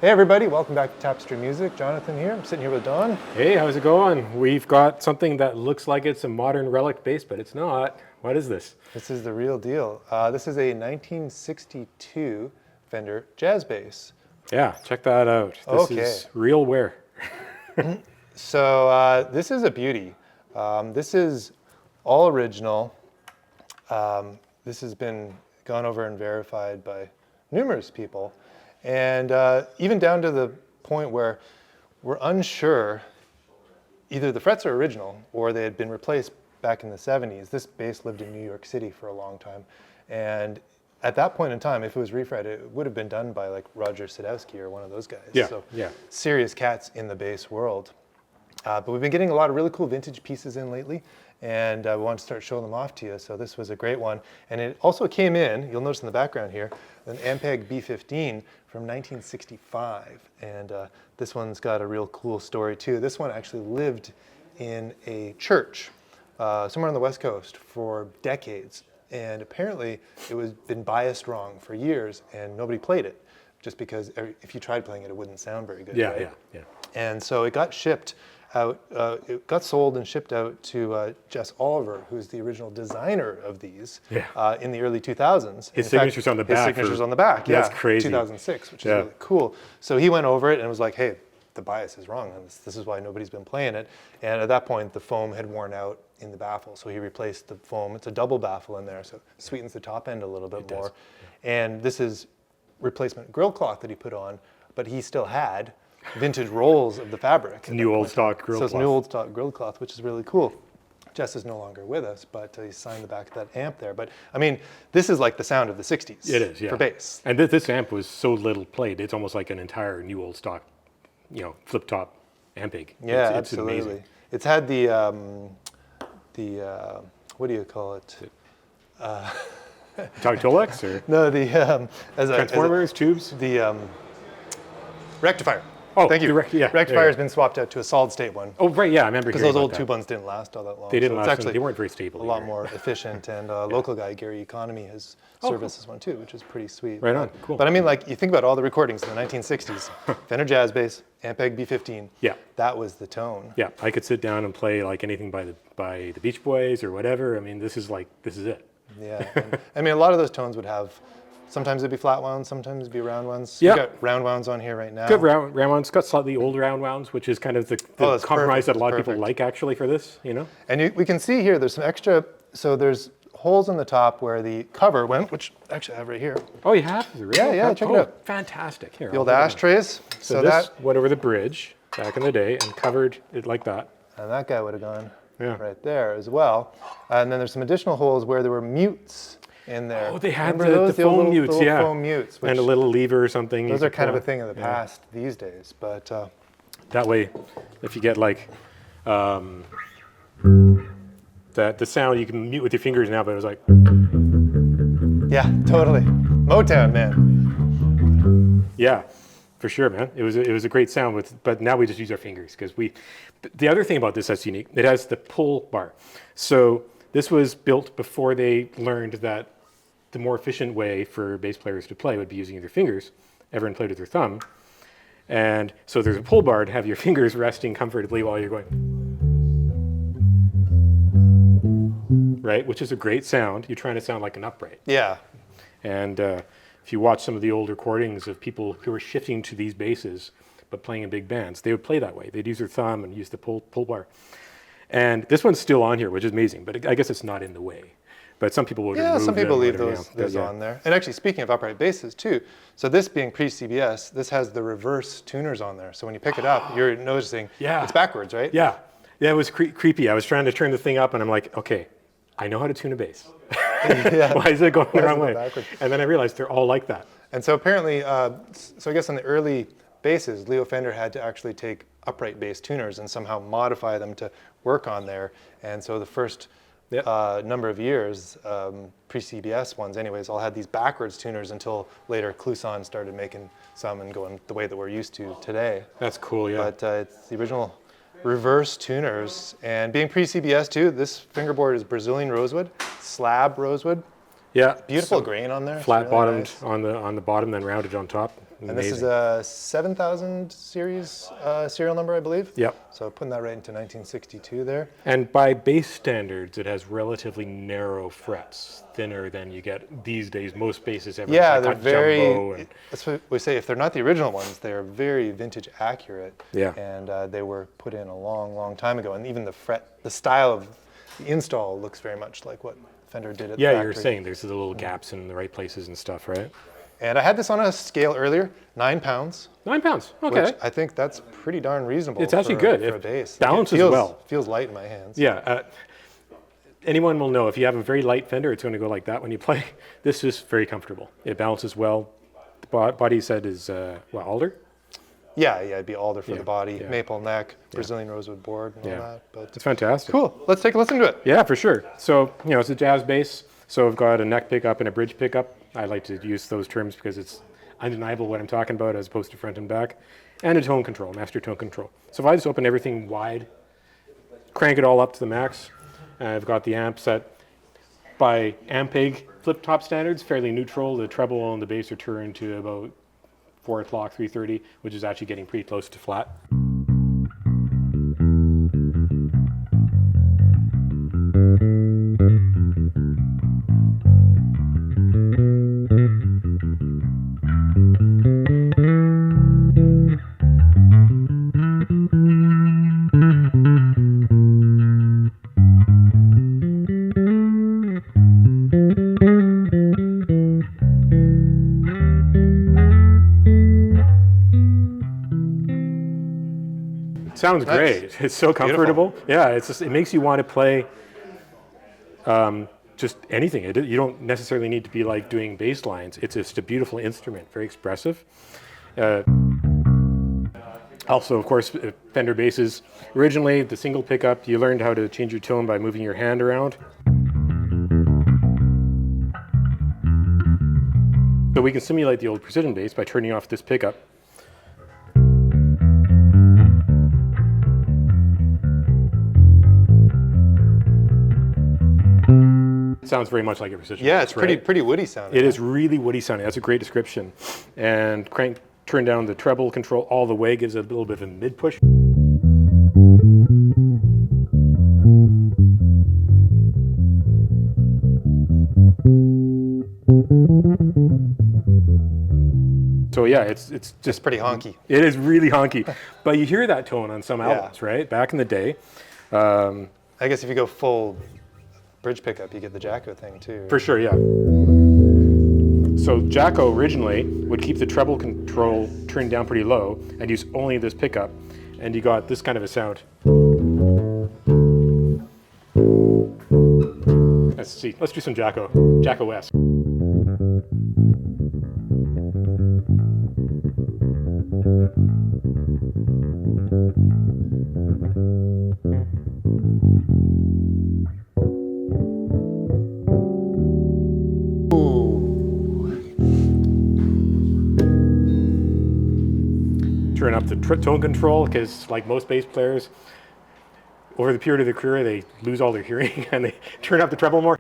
Hey everybody, welcome back to Tapestry Music. Jonathan here. I'm sitting here with Don. Hey, how's it going? We've got something that looks like it's a modern relic bass, but it's not. What is this? This is the real deal. This is a 1962 Fender jazz bass. Yeah, check that out. This is real wear. So this is a beauty. This is all original. This has been gone over and verified by numerous people. And even down to the point where we're unsure, either the frets are original or they had been replaced back in the 70s. This bass lived in New York City for a long time. And at that point in time, if it was refret, it would have been done by like Roger Sadowski or one of those guys. Yeah, so yeah. Serious cats in the bass world. But we've been getting a lot of really cool vintage pieces in lately, and we want to start showing them off to you. So this was a great one. And it also came in, you'll notice in the background here, an Ampeg B15 from 1965. And this one's got a real cool story too. This one actually lived in a church somewhere on the West Coast for decades. And apparently it was been biased wrong for years and nobody played it, just because if you tried playing it, it wouldn't sound very good. Yeah, right? yeah. And so it got shipped out, it got sold and shipped out to Jess Oliver, who's the original designer of these in the early 2000s. His signature's on the back. His signature's on the back, That's crazy. 2006, which is really cool. So he went over it and was like, hey, the bias is wrong. And this is why nobody's been playing it. And at that point, the foam had worn out in the baffle. So he replaced the foam. It's a double baffle in there, so it sweetens the top end a little bit more. And this is replacement grill cloth that he put on, but he still had vintage rolls of the fabric. New old stock grill cloth. So it's new old stock grill cloth, which is really cool. Jess is no longer with us, but he signed the back of that amp there. But I mean, this is like the sound of the 60s. It is, yeah. For bass. And this amp was so little played, it's almost like an entire new old stock, flip top Ampeg. Yeah, it's absolutely. amazing. It's had the what do you call it? Talking Tolex or? No, the Transformers, tubes? The rectifier. Oh, thank you. Rectifier has been swapped out to a solid state one. Oh, right, yeah, I remember because those old tube ones didn't last all that long. They didn't last. Actually, they weren't very stable. A lot more efficient, and local guy Gary Economy has serviced this one too, which is pretty sweet. Right on, cool. But I mean, like you think about all the recordings in the 1960s, Fender jazz bass, Ampeg B15. Yeah, that was the tone. Yeah, I could sit down and play like anything by the Beach Boys or whatever. I mean, this is it. Yeah, and, I mean, a lot of those tones would have. Sometimes it'd be flat wounds, sometimes it'd be round wounds. Yeah. We've got round wounds on here right now. Good round wounds. Got slightly old round wounds, which is kind of the compromise that a lot of people like actually for this, And we can see here, there's some extra, so there's holes in the top where the cover went, which actually I have right here. Oh, you have? Yeah, check it out. Fantastic. Here, the old ashtrays. So this went over the bridge back in the day and covered it like that. And that guy would have gone right there as well. And then there's some additional holes where there were mutes in there. Oh, they had the foam mutes, the foam mutes. And a little lever or something. Those are kind of a thing of the past these days, but... that way, if you get like, the sound, you can mute with your fingers now, but it was like... Yeah, totally. Motown, man. Yeah, for sure, man. It was a great sound, but now we just use our fingers, because the other thing about this that's unique, it has the pull bar. So this was built before they learned that the more efficient way for bass players to play would be using their fingers. Everyone played with their thumb. And so there's a pull bar to have your fingers resting comfortably while you're going. Right? Which is a great sound. You're trying to sound like an upright. Yeah. And if you watch some of the old recordings of people who were shifting to these basses, but playing in big bands, they would play that way. They'd use their thumb and use the pull bar. And this one's still on here, which is amazing, but I guess it's not in the way. But some people will remove some people leave them, those on there. And actually, speaking of upright basses too, so this being pre-CBS, this has the reverse tuners on there. So when you pick it up, you're noticing it's backwards, right? Yeah, it was creepy. I was trying to turn the thing up, and I'm like, okay, I know how to tune a bass. Why is it going the wrong way? Backwards? And then I realized they're all like that. And so apparently, so I guess on the early basses, Leo Fender had to actually take upright bass tuners and somehow modify them to work on there. And so the first number of years, pre-CBS ones anyways, all had these backwards tuners until later Kluson started making some and going the way that we're used to today. That's cool, yeah. But it's the original reverse tuners. And being pre-CBS too, this fingerboard is Brazilian rosewood, slab rosewood. Yeah. Beautiful grain on there. Flat bottomed on the bottom, then rounded on top. And this is Amazing. a 7000 series serial number, I believe. Yep. So putting that right into 1962 there. And by bass standards, it has relatively narrow frets, thinner than you get these days. Most basses have Yeah, like they're a jumbo very. and, That's what we say. If they're not the original ones, they are very vintage accurate. Yeah. And they were put in a long, long time ago. And even the style of the install looks very much like what Fender did at the yeah, factory. you're saying there's the little gaps in the right places and stuff, right? And I had this on a scale earlier, 9 pounds. 9 pounds. Okay. Which I think that's pretty darn reasonable. It's actually for, good. for It a bass. balances feels, well. Feels light in my hands. Yeah. Anyone will know if you have a very light Fender, it's going to go like that when you play. This is very comfortable. It balances well. The body set is alder. Yeah, it'd be alder for Yeah, the body, yeah. maple neck, Brazilian rosewood board, and Yeah. all that. But It's fantastic. cool. Let's take a listen to it. Yeah, for sure. So, it's a jazz bass. So I've got a neck pickup and a bridge pickup. I like to use those terms because it's undeniable what I'm talking about as opposed to front and back. And a tone control, master tone control. So if I just open everything wide, crank it all up to the max, I've got the amp set by Ampeg flip-top standards, fairly neutral. The treble and the bass are turned to about 4 o'clock, 3:30, which is actually getting pretty close to flat. Sounds Nice. great. It's so comfortable. Yeah, it's just, it makes you want to play just anything. You don't necessarily need to be like doing bass lines. It's just a beautiful instrument, very expressive. Also, of course, Fender basses. Originally, the single pickup, you learned how to change your tone by moving your hand around. So we can simulate the old precision bass by turning off this pickup. It sounds very much like a precision Yeah, bass, it's pretty right? pretty woody sounding. It is really woody sounding. That's a great description. And turn down the treble control all the way, gives it a little bit of a mid push. So yeah, it's just pretty honky. It is really honky, but you hear that tone on some albums, right? Back in the day. I guess if you go full bridge pickup, you get the Jacko thing too. For sure, yeah. So Jacko originally would keep the treble control turned down pretty low and use only this pickup, and you got this kind of a sound. Let's see, let's do some Jacko, Jacko-esque. Turn up the tone control because, like most bass players, over the period of their career, they lose all their hearing and they turn up the treble more.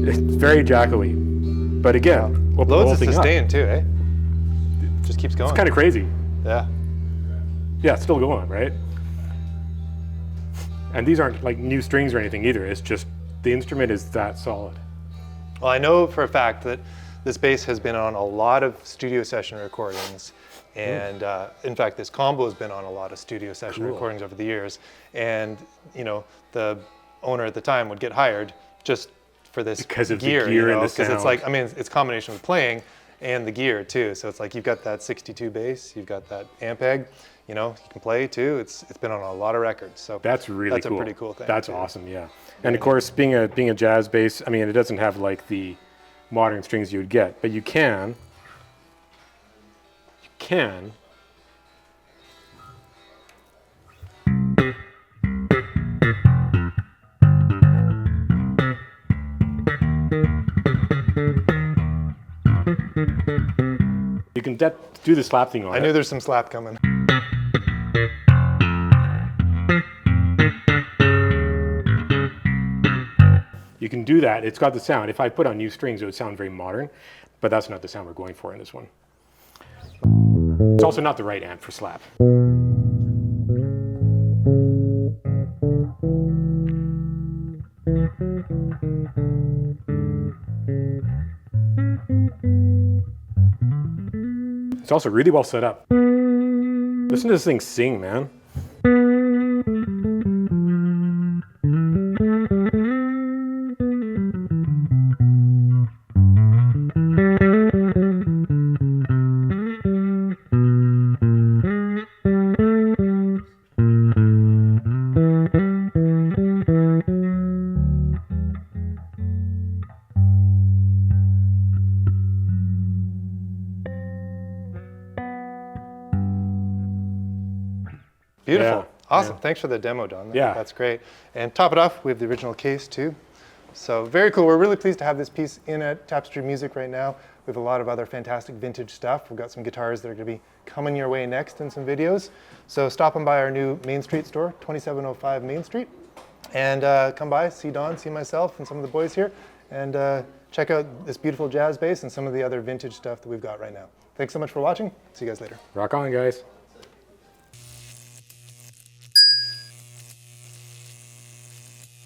It's very Jacko-y, but again, what the whole Loads of thing up. sustain too, eh? Just keeps going. It's kind of crazy. Yeah. Yeah, it's still going, right? And these aren't like new strings or anything either. It's just the instrument is that solid. Well, I know for a fact that this bass has been on a lot of studio session recordings. And in fact, this combo has been on a lot of studio session Cool. recordings over the years. And, you know, the owner at the time would get hired just for this Because of the gear, gear you and know, the because it's sound. like, I mean, it's a combination with playing and the gear too. So it's like you've got that 62 bass, you've got that Ampeg, you know, you can play too. It's been on a lot of records. So That's really that's cool. a pretty cool thing. That's too. awesome, yeah. And of course, being a jazz bass, I mean, it doesn't have like the modern strings you would get, but you can You can do the slap thing on I it. knew there's some slap coming. You can do that. It's got the sound. If I put on new strings, it would sound very modern, but that's not the sound we're going for in this one. It's also not the right amp for slap. It's also really well set up. Listen to this thing sing, man. Beautiful. Yeah, Awesome. Thanks for the demo, Don. Yeah. That's great. And top it off, we have the original case too. So very cool. We're really pleased to have this piece in at Tapestry Music right now. We have a lot of other fantastic vintage stuff. We've got some guitars that are going to be coming your way next and some videos. So stop on by our new Main Street store, 2705 Main Street. And come by, see Don, see myself and some of the boys here. And check out this beautiful jazz bass and some of the other vintage stuff that we've got right now. Thanks so much for watching. See you guys later. Rock on, guys.